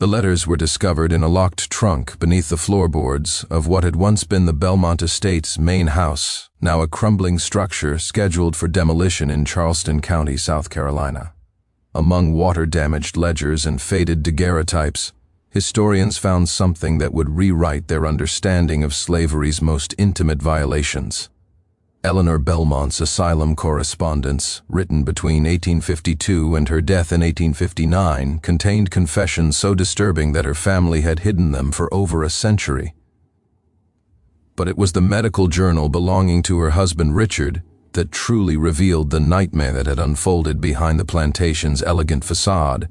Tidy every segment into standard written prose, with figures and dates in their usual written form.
The letters were discovered in a locked trunk beneath the floorboards of what had once been the Belmont estate's main house, now a crumbling structure scheduled for demolition in Charleston County, South Carolina. Among water-damaged ledgers and faded daguerreotypes, historians found something that would rewrite their understanding of slavery's most intimate violations. Eleanor Belmont's asylum correspondence, written between 1852 and her death in 1859, contained confessions so disturbing that her family had hidden them for over a century. But it was the medical journal belonging to her husband Richard that truly revealed the nightmare that had unfolded behind the plantation's elegant facade,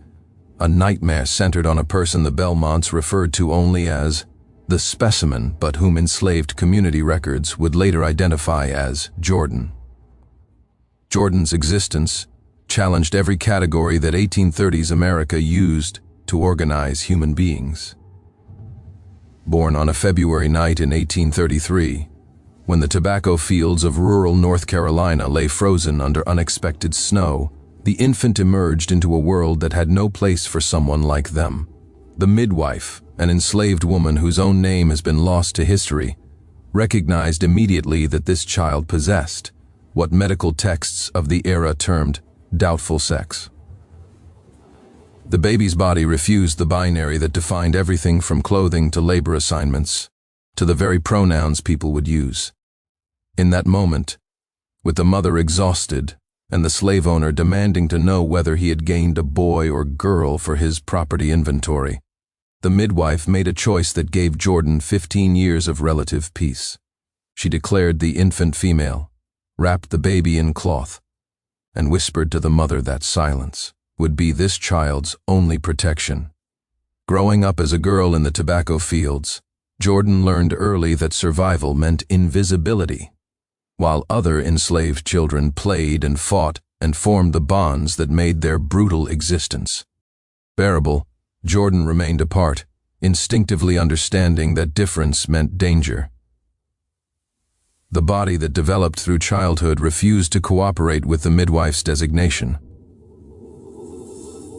a nightmare centered on a person the Belmonts referred to only as the specimen, but whom enslaved community records would later identify as Jordan. Jordan's existence challenged every category that 1830s America used to organize human beings. Born on a February night in 1833, when the tobacco fields of rural North Carolina lay frozen under unexpected snow, the infant emerged into a world that had no place for someone like them. The midwife, an enslaved woman whose own name has been lost to history, recognized immediately that this child possessed what medical texts of the era termed doubtful sex. The baby's body refused the binary that defined everything from clothing to labor assignments, to the very pronouns people would use. In that moment, with the mother exhausted and the slave owner demanding to know whether he had gained a boy or girl for his property inventory, the midwife made a choice that gave Jordan 15 years of relative peace. She declared the infant female, wrapped the baby in cloth, and whispered to the mother that silence would be this child's only protection. Growing up as a girl in the tobacco fields, Jordan learned early that survival meant invisibility. While other enslaved children played and fought and formed the bonds that made their brutal existence bearable, Jordan remained apart, instinctively understanding that difference meant danger. The body that developed through childhood refused to cooperate with the midwife's designation.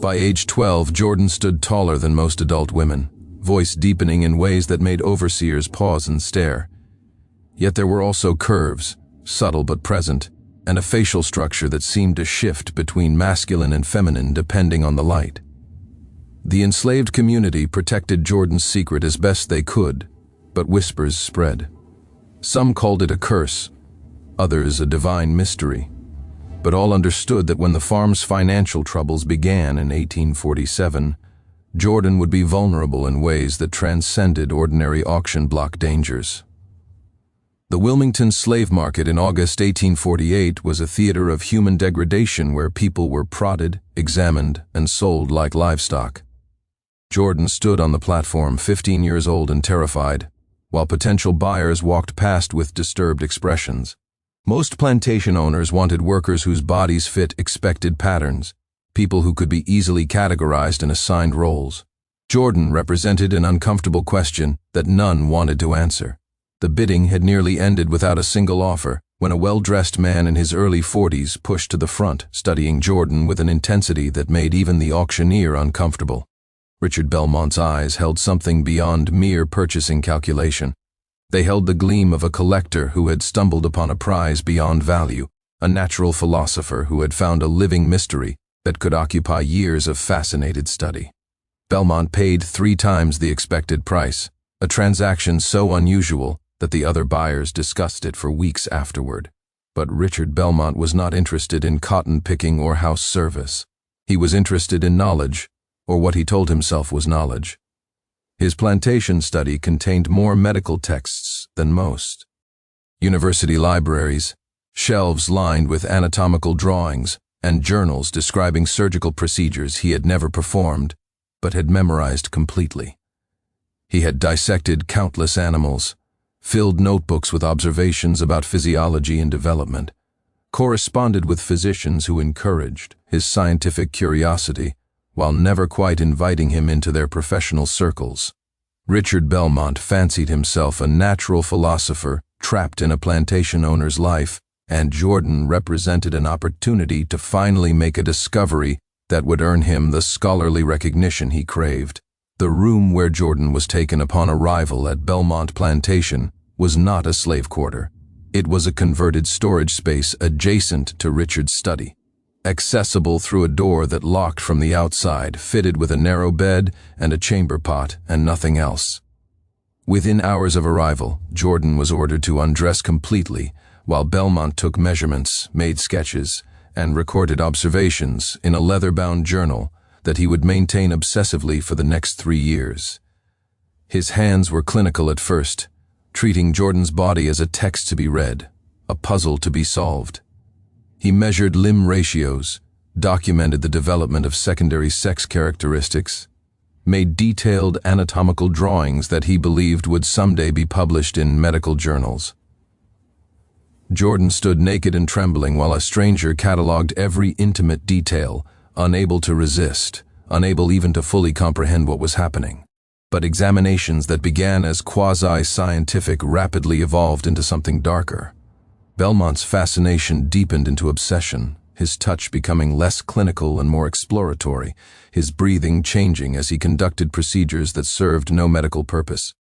By age 12, Jordan stood taller than most adult women, voice deepening in ways that made overseers pause and stare. Yet there were also curves, subtle but present, and a facial structure that seemed to shift between masculine and feminine depending on the light. The enslaved community protected Jordan's secret as best they could, but whispers spread. Some called it a curse, others a divine mystery, but all understood that when the farm's financial troubles began in 1847, Jordan would be vulnerable in ways that transcended ordinary auction block dangers. The Wilmington slave market in August 1848 was a theater of human degradation where people were prodded, examined, and sold like livestock. Jordan stood on the platform, 15 years old and terrified, while potential buyers walked past with disturbed expressions. Most plantation owners wanted workers whose bodies fit expected patterns, people who could be easily categorized and assigned roles. Jordan represented an uncomfortable question that none wanted to answer. The bidding had nearly ended without a single offer when a well-dressed man in his early 40s pushed to the front, studying Jordan with an intensity that made even the auctioneer uncomfortable. Richard Belmont's eyes held something beyond mere purchasing calculation. They held the gleam of a collector who had stumbled upon a prize beyond value, a natural philosopher who had found a living mystery that could occupy years of fascinated study. Belmont paid 3 times the expected price, a transaction so unusual that the other buyers discussed it for weeks afterward. But Richard Belmont was not interested in cotton picking or house service. He was interested in knowledge, or what he told himself was knowledge. His plantation study contained more medical texts than most. University libraries, shelves lined with anatomical drawings, and journals describing surgical procedures he had never performed, but had memorized completely. He had dissected countless animals, filled notebooks with observations about physiology and development, corresponded with physicians who encouraged his scientific curiosity, while never quite inviting him into their professional circles. Richard Belmont fancied himself a natural philosopher trapped in a plantation owner's life, and Jordan represented an opportunity to finally make a discovery that would earn him the scholarly recognition he craved. The room where Jordan was taken upon arrival at Belmont Plantation was not a slave quarter. It was a converted storage space adjacent to Richard's study, accessible through a door that locked from the outside, fitted with a narrow bed and a chamber pot and nothing else. Within hours of arrival, Jordan was ordered to undress completely, while Belmont took measurements, made sketches, and recorded observations in a leather-bound journal that he would maintain obsessively for the next 3 years. His hands were clinical at first, treating Jordan's body as a text to be read, a puzzle to be solved. He measured limb ratios, documented the development of secondary sex characteristics, made detailed anatomical drawings that he believed would someday be published in medical journals. Jordan stood naked and trembling while a stranger catalogued every intimate detail, unable to resist, unable even to fully comprehend what was happening. But examinations that began as quasi-scientific rapidly evolved into something darker. Belmont's fascination deepened into obsession, his touch becoming less clinical and more exploratory, his breathing changing as he conducted procedures that served no medical purpose.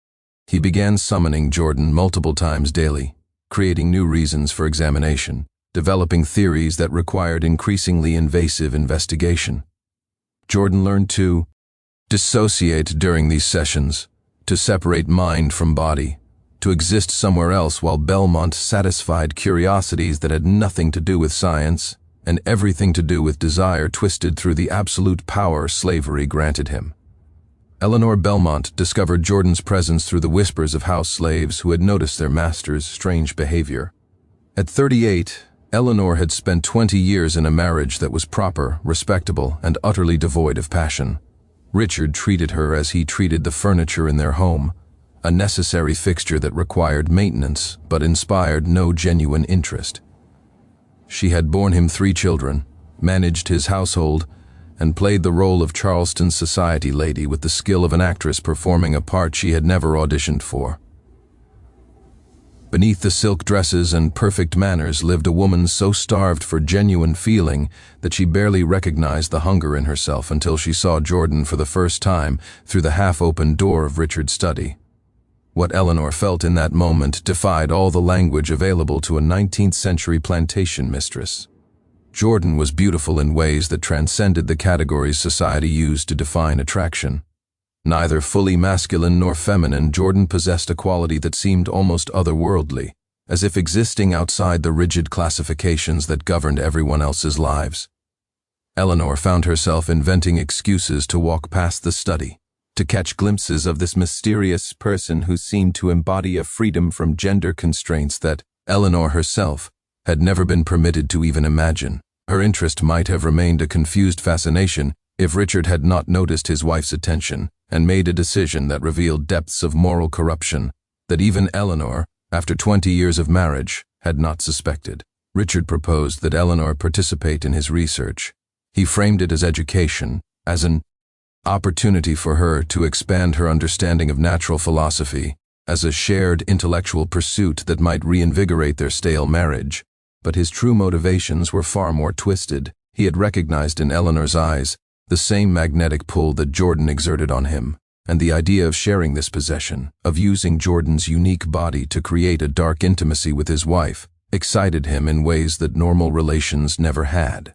He began summoning Jordan multiple times daily, creating new reasons for examination, developing theories that required increasingly invasive investigation. Jordan learned to dissociate during these sessions, to separate mind from body, to exist somewhere else while Belmont satisfied curiosities that had nothing to do with science and everything to do with desire twisted through the absolute power slavery granted him. Eleanor Belmont discovered Jordan's presence through the whispers of house slaves who had noticed their master's strange behavior. At 38, Eleanor had spent 20 years in a marriage that was proper, respectable, and utterly devoid of passion. Richard treated her as he treated the furniture in their home, a necessary fixture that required maintenance but inspired no genuine interest. She had borne him 3 children, managed his household, and played the role of Charleston's society lady with the skill of an actress performing a part she had never auditioned for. Beneath the silk dresses and perfect manners lived a woman so starved for genuine feeling that she barely recognized the hunger in herself until she saw Jordan for the first time through the half-open door of Richard's study. What Eleanor felt in that moment defied all the language available to a 19th-century plantation mistress. Jordan was beautiful in ways that transcended the categories society used to define attraction. Neither fully masculine nor feminine, Jordan possessed a quality that seemed almost otherworldly, as if existing outside the rigid classifications that governed everyone else's lives. Eleanor found herself inventing excuses to walk past the study, to catch glimpses of this mysterious person who seemed to embody a freedom from gender constraints that Eleanor herself had never been permitted to even imagine. Her interest might have remained a confused fascination if Richard had not noticed his wife's attention and made a decision that revealed depths of moral corruption that even Eleanor, after 20 years of marriage, had not suspected. Richard proposed that Eleanor participate in his research. He framed it as education, as an opportunity for her to expand her understanding of natural philosophy, as a shared intellectual pursuit that might reinvigorate their stale marriage. But his true motivations were far more twisted. He had recognized in Eleanor's eyes the same magnetic pull that Jordan exerted on him, and the idea of sharing this possession, of using Jordan's unique body to create a dark intimacy with his wife, excited him in ways that normal relations never had.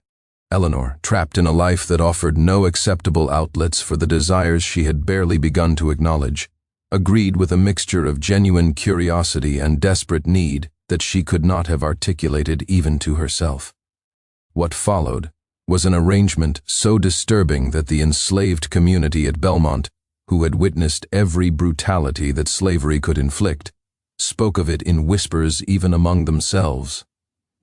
Eleanor, trapped in a life that offered no acceptable outlets for the desires she had barely begun to acknowledge, agreed with a mixture of genuine curiosity and desperate need that she could not have articulated even to herself. What followed was an arrangement so disturbing that the enslaved community at Belmont, who had witnessed every brutality that slavery could inflict, spoke of it in whispers even among themselves.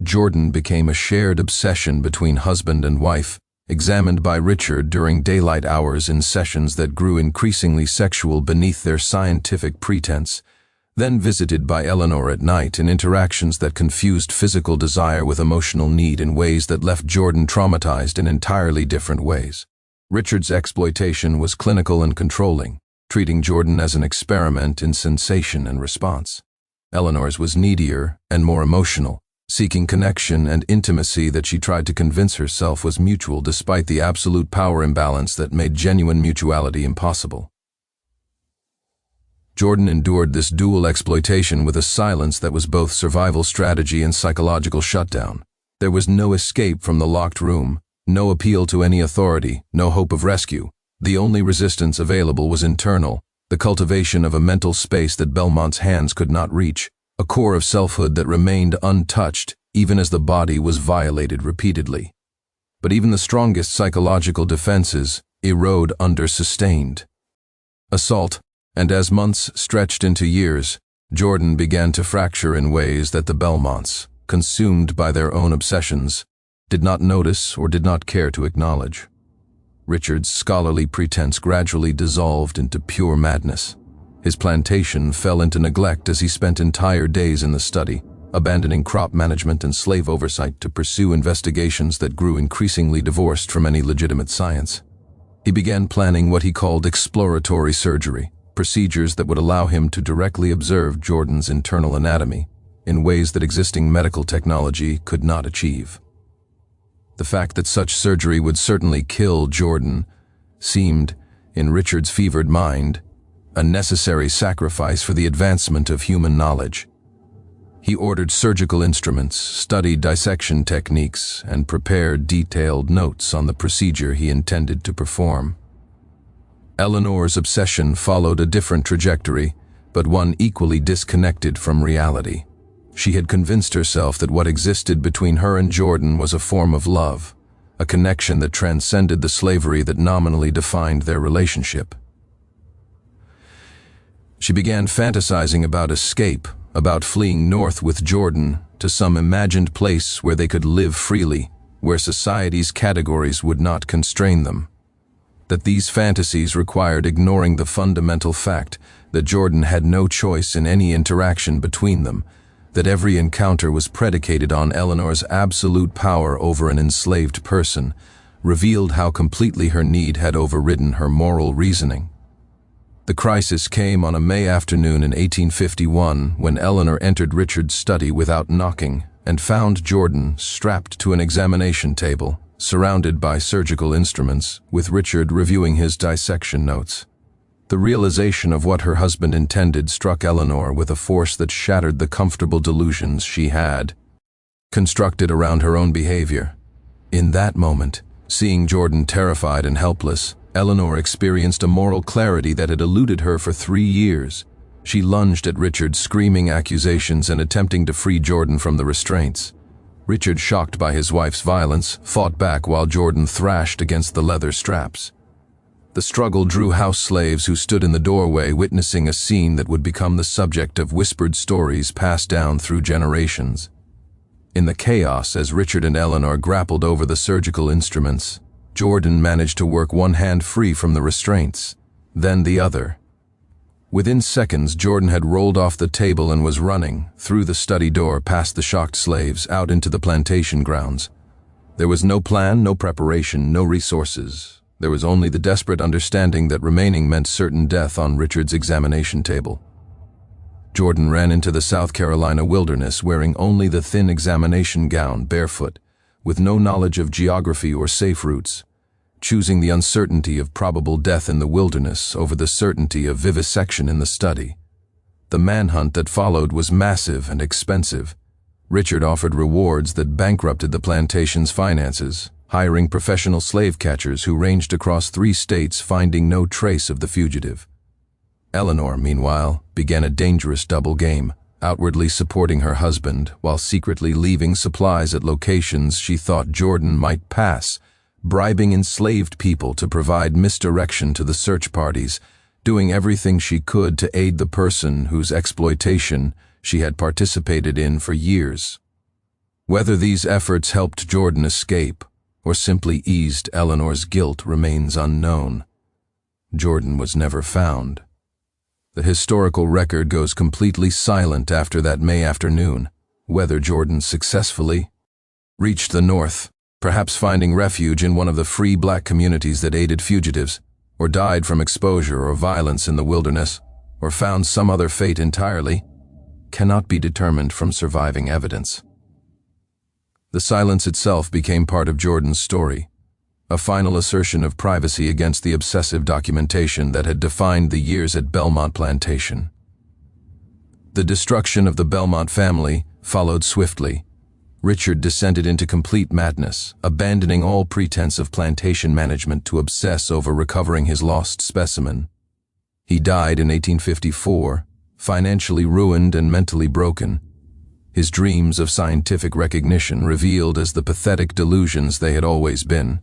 Jordan became a shared obsession between husband and wife, examined by Richard during daylight hours in sessions that grew increasingly sexual beneath their scientific pretense, then visited by Eleanor at night in interactions that confused physical desire with emotional need in ways that left Jordan traumatized in entirely different ways. Richard's exploitation was clinical and controlling, treating Jordan as an experiment in sensation and response. Eleanor's was needier and more emotional, seeking connection and intimacy that she tried to convince herself was mutual despite the absolute power imbalance that made genuine mutuality impossible. Jordan endured this dual exploitation with a silence that was both survival strategy and psychological shutdown. There was no escape from the locked room, no appeal to any authority, no hope of rescue. The only resistance available was internal, the cultivation of a mental space that Belmont's hands could not reach, a core of selfhood that remained untouched even as the body was violated repeatedly. But even the strongest psychological defenses erode under sustained assault, and as months stretched into years, Jordan began to fracture in ways that the Belmonts, consumed by their own obsessions, did not notice or did not care to acknowledge. Richard's scholarly pretense gradually dissolved into pure madness. His plantation fell into neglect as he spent entire days in the study, abandoning crop management and slave oversight to pursue investigations that grew increasingly divorced from any legitimate science. He began planning what he called exploratory surgery, procedures that would allow him to directly observe Jordan's internal anatomy in ways that existing medical technology could not achieve. The fact that such surgery would certainly kill Jordan seemed, in Richard's fevered mind, a necessary sacrifice for the advancement of human knowledge. He ordered surgical instruments, studied dissection techniques, and prepared detailed notes on the procedure he intended to perform. Eleanor's obsession followed a different trajectory, but one equally disconnected from reality. She had convinced herself that what existed between her and Jordan was a form of love, a connection that transcended the slavery that nominally defined their relationship. She began fantasizing about escape, about fleeing north with Jordan to some imagined place where they could live freely, where society's categories would not constrain them. That these fantasies required ignoring the fundamental fact that Jordan had no choice in any interaction between them, that every encounter was predicated on Eleanor's absolute power over an enslaved person, revealed how completely her need had overridden her moral reasoning. The crisis came on a May afternoon in 1851 when Eleanor entered Richard's study without knocking and found Jordan strapped to an examination table, surrounded by surgical instruments, with Richard reviewing his dissection notes. The realization of what her husband intended struck Eleanor with a force that shattered the comfortable delusions she had constructed around her own behavior. In that moment, seeing Jordan terrified and helpless, Eleanor experienced a moral clarity that had eluded her for 3 years. She lunged at Richard, screaming accusations and attempting to free Jordan from the restraints. Richard, shocked by his wife's violence, fought back while Jordan thrashed against the leather straps. The struggle drew house slaves who stood in the doorway, witnessing a scene that would become the subject of whispered stories passed down through generations. In the chaos, as Richard and Eleanor grappled over the surgical instruments, Jordan managed to work one hand free from the restraints, then the other. Within seconds, Jordan had rolled off the table and was running, through the study door past the shocked slaves, out into the plantation grounds. There was no plan, no preparation, no resources. There was only the desperate understanding that remaining meant certain death on Richard's examination table. Jordan ran into the South Carolina wilderness wearing only the thin examination gown, barefoot, with no knowledge of geography or safe routes, choosing the uncertainty of probable death in the wilderness over the certainty of vivisection in the study. The manhunt that followed was massive and expensive. Richard offered rewards that bankrupted the plantation's finances, hiring professional slave catchers who ranged across 3 states, finding no trace of the fugitive. Eleanor, meanwhile, began a dangerous double game, outwardly supporting her husband while secretly leaving supplies at locations she thought Jordan might pass, bribing enslaved people to provide misdirection to the search parties, doing everything she could to aid the person whose exploitation she had participated in for years. Whether these efforts helped Jordan escape or simply eased Eleanor's guilt remains unknown. Jordan was never found. The historical record goes completely silent after that May afternoon. Whether Jordan successfully reached the North, perhaps finding refuge in one of the free black communities that aided fugitives, or died from exposure or violence in the wilderness, or found some other fate entirely, cannot be determined from surviving evidence. The silence itself became part of Jordan's story, a final assertion of privacy against the obsessive documentation that had defined the years at Belmont Plantation. The destruction of the Belmont family followed swiftly. Richard descended into complete madness, abandoning all pretense of plantation management to obsess over recovering his lost specimen. He died in 1854, financially ruined and mentally broken, his dreams of scientific recognition revealed as the pathetic delusions they had always been.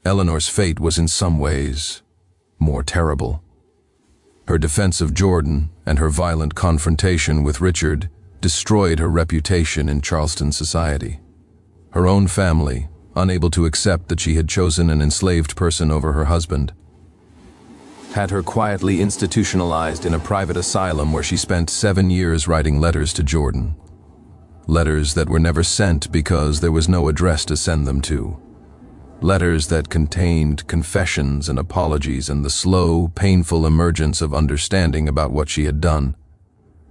Eleanor's fate was in some ways more terrible. Her defense of Jordan and her violent confrontation with Richard destroyed her reputation in Charleston society. Her own family, unable to accept that she had chosen an enslaved person over her husband, had her quietly institutionalized in a private asylum where she spent 7 years writing letters to Jordan. Letters that were never sent because there was no address to send them to. Letters that contained confessions and apologies and the slow, painful emergence of understanding about what she had done.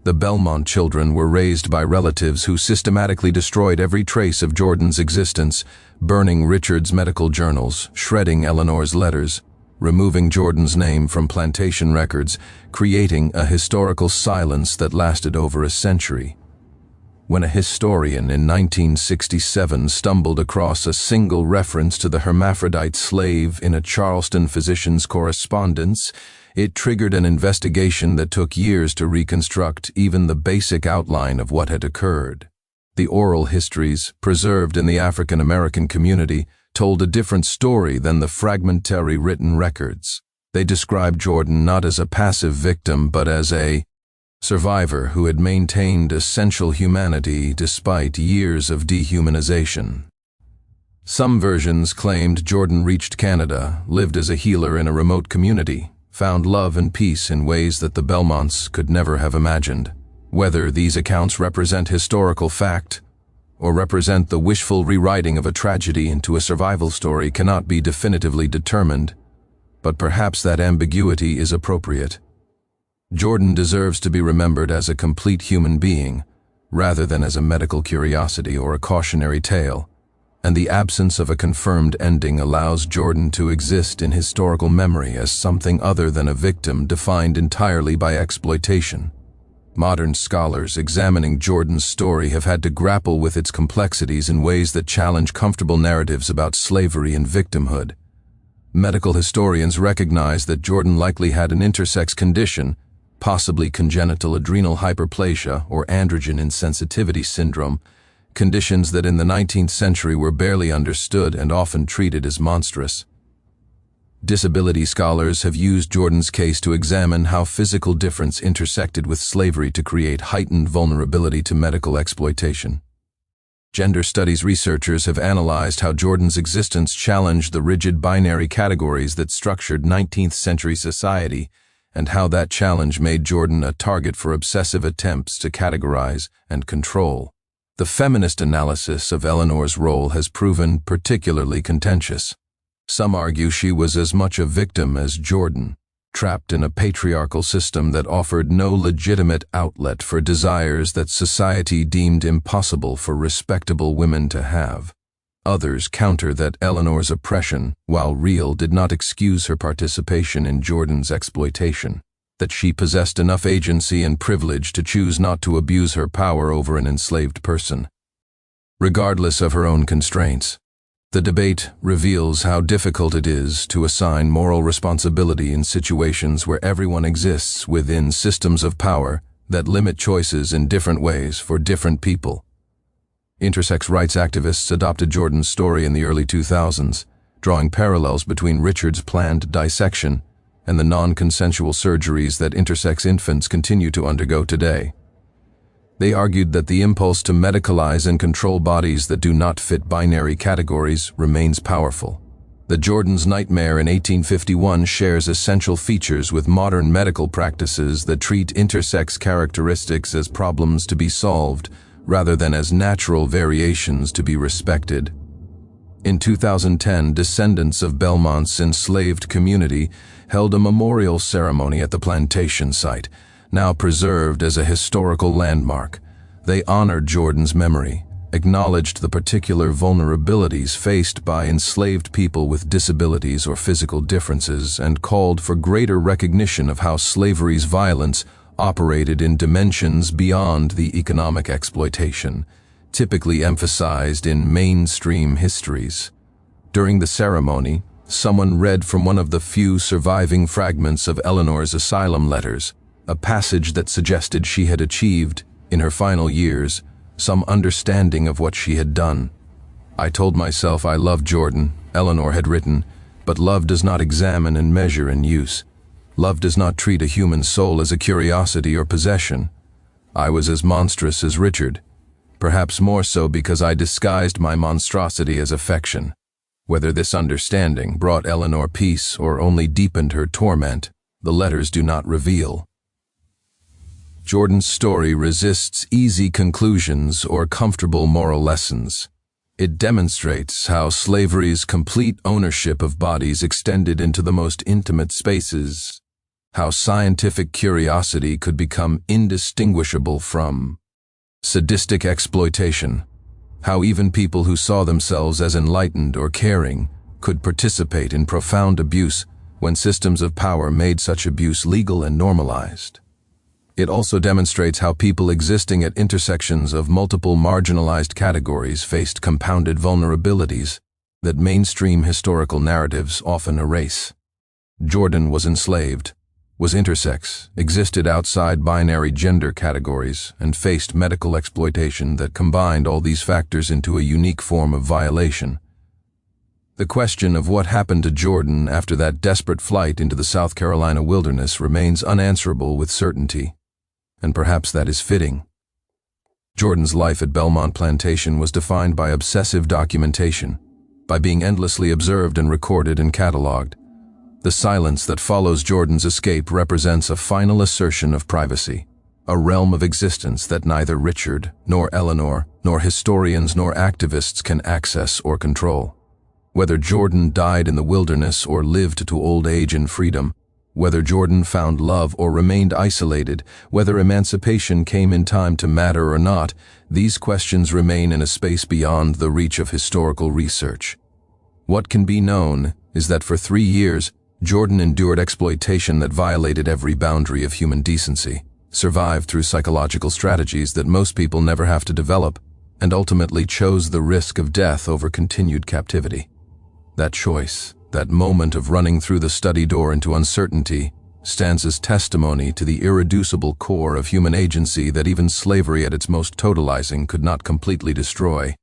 The Belmont children were raised by relatives who systematically destroyed every trace of Jordan's existence, burning Richard's medical journals, shredding Eleanor's letters, removing Jordan's name from plantation records, creating a historical silence that lasted over a century. When a historian in 1967 stumbled across a single reference to the Hermaphrodite slave in a Charleston physician's correspondence, it triggered an investigation that took years to reconstruct even the basic outline of what had occurred. The oral histories, preserved in the African American community, told a different story than the fragmentary written records. They described Jordan not as a passive victim but as a survivor who had maintained essential humanity despite years of dehumanization. Some versions claimed Jordan reached Canada, lived as a healer in a remote community, found love and peace in ways that the Belmonts could never have imagined. Whether these accounts represent historical fact or represent the wishful rewriting of a tragedy into a survival story cannot be definitively determined, but perhaps that ambiguity is appropriate. Jordan deserves to be remembered as a complete human being, rather than as a medical curiosity or a cautionary tale, and the absence of a confirmed ending allows Jordan to exist in historical memory as something other than a victim defined entirely by exploitation. Modern scholars examining Jordan's story have had to grapple with its complexities in ways that challenge comfortable narratives about slavery and victimhood. Medical historians recognize that Jordan likely had an intersex condition, possibly congenital adrenal hyperplasia or androgen insensitivity syndrome, conditions that in the 19th century were barely understood and often treated as monstrous. Disability scholars have used Jordan's case to examine how physical difference intersected with slavery to create heightened vulnerability to medical exploitation. Gender studies researchers have analyzed how Jordan's existence challenged the rigid binary categories that structured 19th century society, and how that challenge made Jordan a target for obsessive attempts to categorize and control. The feminist analysis of Eleanor's role has proven particularly contentious. Some argue she was as much a victim as Jordan, trapped in a patriarchal system that offered no legitimate outlet for desires that society deemed impossible for respectable women to have. Others counter that Eleanor's oppression, while real, did not excuse her participation in Jordan's exploitation, that she possessed enough agency and privilege to choose not to abuse her power over an enslaved person. Regardless of her own constraints, the debate reveals how difficult it is to assign moral responsibility in situations where everyone exists within systems of power that limit choices in different ways for different people. Intersex rights activists adopted Jordan's story in the early 2000s, drawing parallels between Richard's planned dissection and the non-consensual surgeries that intersex infants continue to undergo today. They argued that the impulse to medicalize and control bodies that do not fit binary categories remains powerful. The Jordan's nightmare in 1851 shares essential features with modern medical practices that treat intersex characteristics as problems to be solved rather than as natural variations to be respected. In 2010, descendants of Belmont's enslaved community held a memorial ceremony at the plantation site, now preserved as a historical landmark. They honored Jordan's memory, acknowledged the particular vulnerabilities faced by enslaved people with disabilities or physical differences, and called for greater recognition of how slavery's violence operated in dimensions beyond the economic exploitation, typically emphasized in mainstream histories. During the ceremony, someone read from one of the few surviving fragments of Eleanor's asylum letters, a passage that suggested she had achieved, in her final years, some understanding of what she had done. "I told myself I loved Jordan," Eleanor had written, "but love does not examine and measure in use. Love does not treat a human soul as a curiosity or possession. I was as monstrous as Richard, perhaps more so because I disguised my monstrosity as affection." Whether this understanding brought Eleanor peace or only deepened her torment, the letters do not reveal. Jordan's story resists easy conclusions or comfortable moral lessons. It demonstrates how slavery's complete ownership of bodies extended into the most intimate spaces, how scientific curiosity could become indistinguishable from sadistic exploitation, how even people who saw themselves as enlightened or caring could participate in profound abuse when systems of power made such abuse legal and normalized. It also demonstrates how people existing at intersections of multiple marginalized categories faced compounded vulnerabilities that mainstream historical narratives often erase. Jordan was enslaved, was intersex, existed outside binary gender categories, and faced medical exploitation that combined all these factors into a unique form of violation. The question of what happened to Jordan after that desperate flight into the South Carolina wilderness remains unanswerable with certainty, and perhaps that is fitting. Jordan's life at Belmont Plantation was defined by obsessive documentation, by being endlessly observed and recorded and cataloged. The silence that follows Jordan's escape represents a final assertion of privacy, a realm of existence that neither Richard, nor Eleanor, nor historians nor activists can access or control. Whether Jordan died in the wilderness or lived to old age in freedom, whether Jordan found love or remained isolated, whether emancipation came in time to matter or not, these questions remain in a space beyond the reach of historical research. What can be known is that for 3 years, Jordan endured exploitation that violated every boundary of human decency, survived through psychological strategies that most people never have to develop, and ultimately chose the risk of death over continued captivity. That choice, that moment of running through the study door into uncertainty, stands as testimony to the irreducible core of human agency that even slavery at its most totalizing could not completely destroy.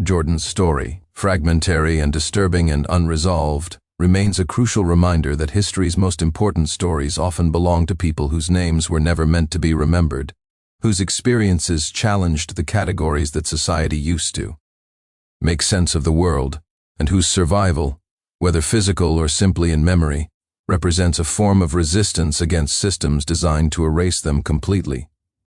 Jordan's story, fragmentary and disturbing and unresolved, remains a crucial reminder that history's most important stories often belong to people whose names were never meant to be remembered, whose experiences challenged the categories that society used to make sense of the world, and whose survival, whether physical or simply in memory, represents a form of resistance against systems designed to erase them completely.